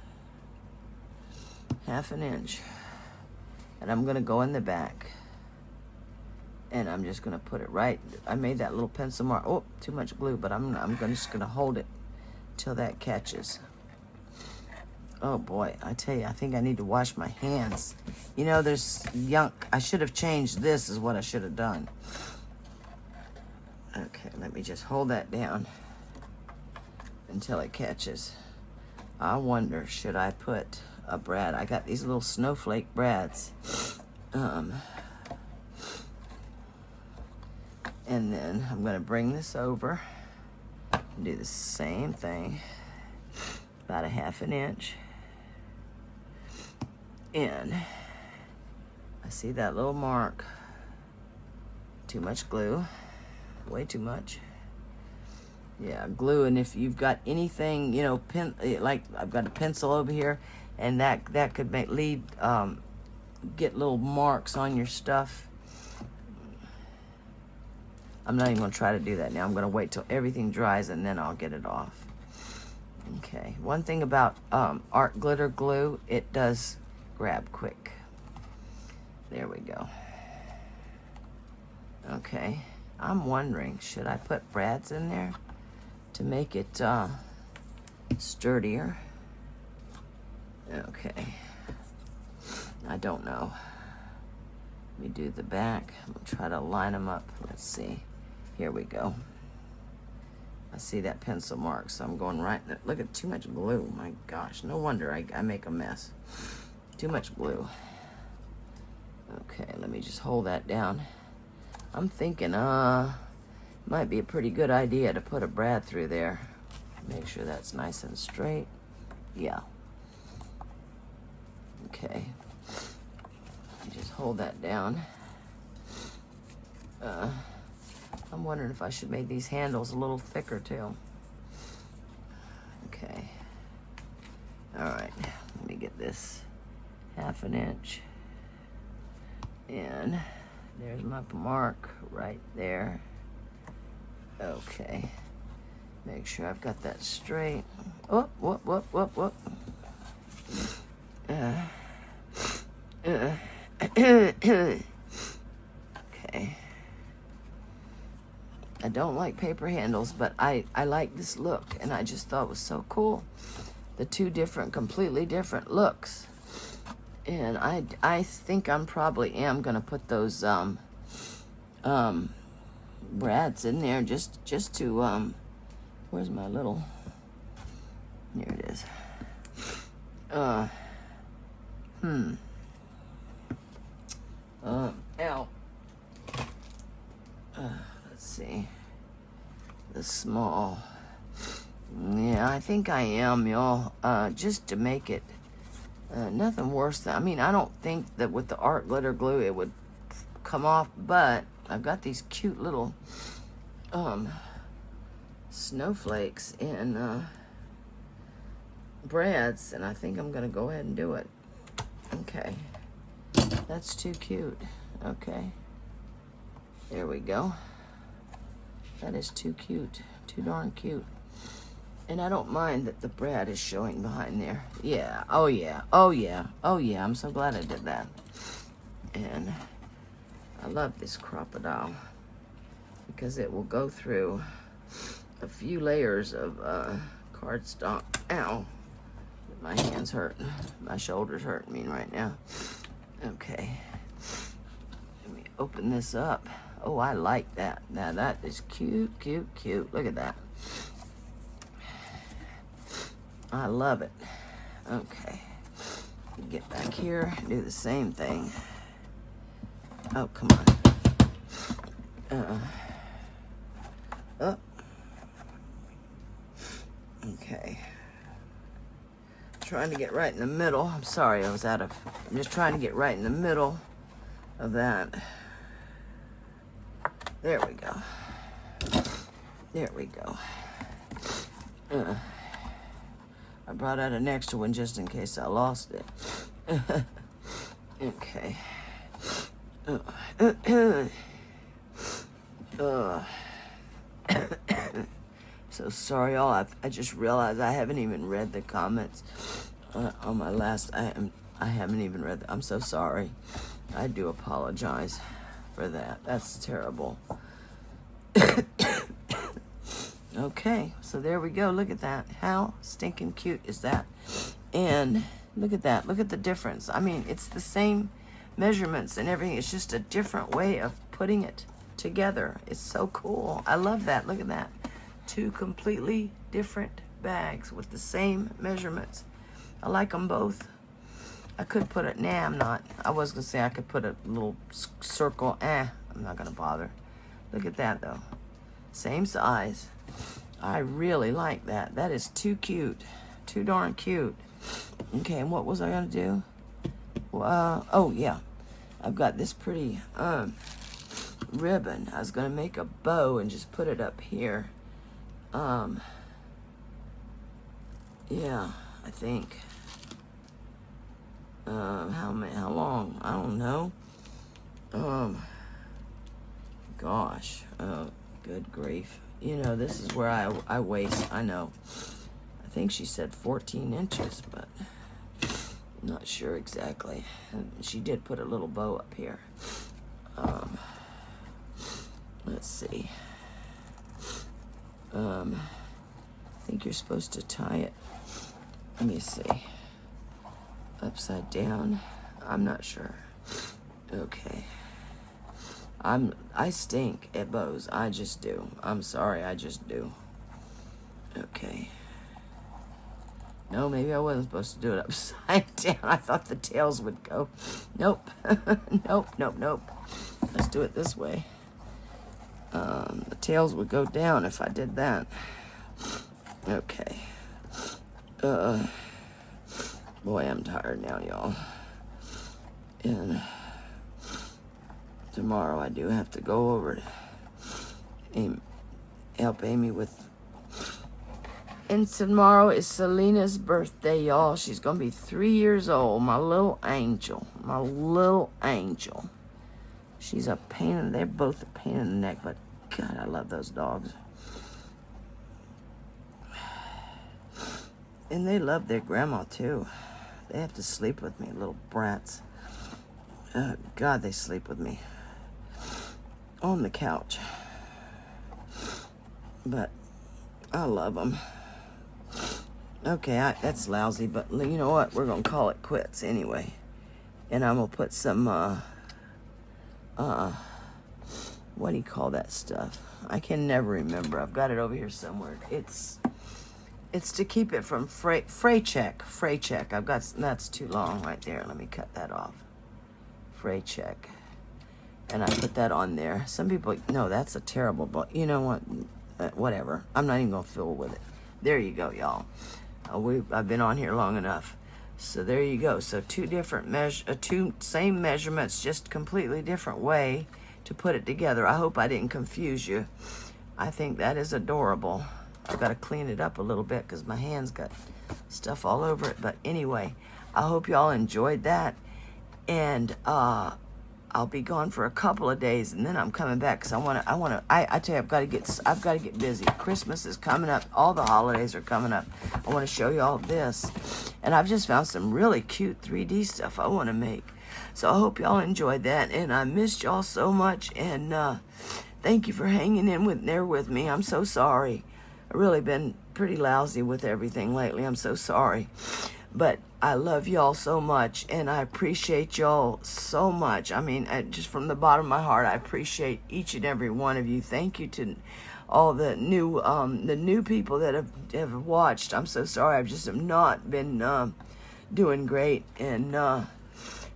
1/2 inch, and I'm gonna go in the back, and I'm just gonna put it right. I made that little pencil mark. Oh, too much glue, but just gonna hold it till that catches. Oh boy, I tell you, I think I need to wash my hands. You know, there's yunk. I should have changed this, is what I should have done. Okay, let me just hold that down until it catches. I wonder, should I put a brad? I got these little snowflake brads. And then I'm gonna bring this over and do the same thing. About 1/2 inch. And I see that little mark. Too much glue. Way too much. Yeah, glue. And if you've got anything, you know, like I've got a pencil over here, and that could get little marks on your stuff. I'm not even gonna try to do that now. I'm gonna wait till everything dries and then I'll get it off. Okay, one thing about art glitter glue, it does grab quick. There we go. Okay, I'm wondering, should I put brads in there to make it sturdier? Okay, I don't know. Let me do the back. I'm gonna try to line them up. Let's see. Here we go. I see that pencil mark, so I'm going right. Look at too much glue. My gosh, no wonder I make a mess. Too much glue. Okay, let me just hold that down. I'm thinking, might be a pretty good idea to put a brad through there. Make sure that's nice and straight. Yeah. Okay. Just hold that down. I'm wondering if I should make these handles a little thicker too. Okay. All right, let me get this 1/2 inch. And there's my mark right there. Okay. Make sure I've got that straight. Whoop, whoop, whoop, whoop, whoop. Okay. I don't like paper handles, but I like this look, and I just thought it was so cool. The two completely different looks. And I think I'm probably am gonna put those brads in there just to where's my little, here it is. Ow. Let's see. The small. Yeah, I think I am, y'all. Just to make it nothing worse than, I mean, I don't think that with the art glitter glue it would come off, but I've got these cute little snowflakes and brads, and I think I'm gonna go ahead and do it. Okay, that's too cute. Okay, there we go. That is too cute, too darn cute. And I don't mind that the brad is showing behind there. Yeah, oh yeah, oh yeah, oh yeah. I'm so glad I did that. And I love this crocodile because it will go through a few layers of cardstock. Ow, my hands hurt, my shoulders hurt me right now. Okay, let me open this up. Oh, I like that. Now that is cute, cute, cute. Look at that. I love it. Okay, get back here, do the same thing. Oh, come on. Okay. Trying to get right in the middle. I'm sorry, I'm just trying to get right in the middle of that. There we go. There we go. I brought out an extra one just in case I lost it. Okay. So sorry, y'all. I just realized I haven't even read the comments on my last. I haven't even read. I'm so sorry. I do apologize for that. That's terrible. Okay, so there we go. Look at that. How stinking cute is that? And look at that. Look at the difference. I mean, it's the same measurements and everything. It's just a different way of putting it together. It's so cool. I love that. Look at that. Two completely different bags with the same measurements. I like them both. I could put it. Nah, I'm not. I was going to say I could put a little circle. I'm not going to bother. Look at that, though. Same size. I really like that. That is too cute. Too darn cute. Okay, and what was I going to do? Oh, yeah. I've got this pretty ribbon. I was going to make a bow and just put it up here. Yeah, I think. How long? I don't know. Gosh. Oh, good grief. You know, this is where I waste. I know. I think she said 14 inches, but I'm not sure exactly. And she did put a little bow up here. Let's see. I think you're supposed to tie it. Let me see. Upside down. I'm not sure. Okay. I stink at bows. I just do. I'm sorry, I just do. Okay. No, maybe I wasn't supposed to do it upside down. I thought the tails would go. Nope. Nope. Let's do it this way. The tails would go down if I did that. Okay. Boy, I'm tired now, y'all. And tomorrow I do have to go over to help Amy with. And tomorrow is Selena's birthday, y'all. She's gonna be 3 years old. My little angel. My little angel. She's a pain they're both a pain in the neck, but God, I love those dogs. And they love their grandma too. They have to sleep with me, little brats. God, they sleep with me on the couch. But I love them. Okay, that's lousy, but you know what? We're gonna call it quits anyway. And I'm gonna put some what do you call that stuff? I can never remember. I've got it over here somewhere. It's to keep it from fray check. I've got, that's too long right there. Let me cut that off. Fray check. And I put that on there. Some people, no, that's a terrible, but you know what? Whatever. I'm not even gonna fiddle with it. There you go, y'all. I've been on here long enough. So there you go. So two same measurements, just completely different way to put it together. I hope I didn't confuse you. I think that is adorable. I've got to clean it up a little bit because my hand's got stuff all over it. But anyway, I hope y'all enjoyed that. And I'll be gone for a couple of days, and then I'm coming back because I tell you, I've got to get busy. Christmas is coming up. All the holidays are coming up. I want to show you all this. And I've just found some really cute 3D stuff I want to make. So I hope y'all enjoyed that. And I missed y'all so much. And thank you for hanging in there with me. I'm so sorry. I've really been pretty lousy with everything lately. I'm so sorry. But I love y'all so much, and I appreciate y'all so much. I mean, just from the bottom of my heart, I appreciate each and every one of you. Thank you to all the new people that have watched. I'm so sorry. I've just have not been doing great, and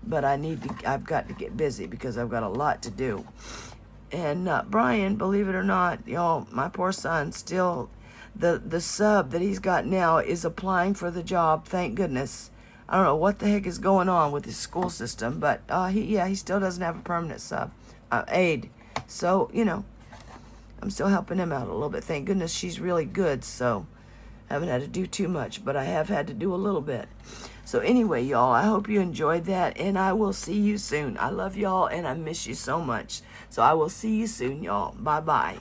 but I've got to get busy because I've got a lot to do. And Brian, believe it or not, y'all, my poor son still the sub that he's got now is applying for the job. Thank goodness. I don't know what the heck is going on with his school system, but he still doesn't have a permanent sub aide. So, you know, I'm still helping him out a little bit. Thank goodness she's really good, so I haven't had to do too much, but I have had to do a little bit. So anyway, y'all, I hope you enjoyed that, and I will see you soon. I love y'all, and I miss you so much. So I will see you soon, y'all. Bye-bye.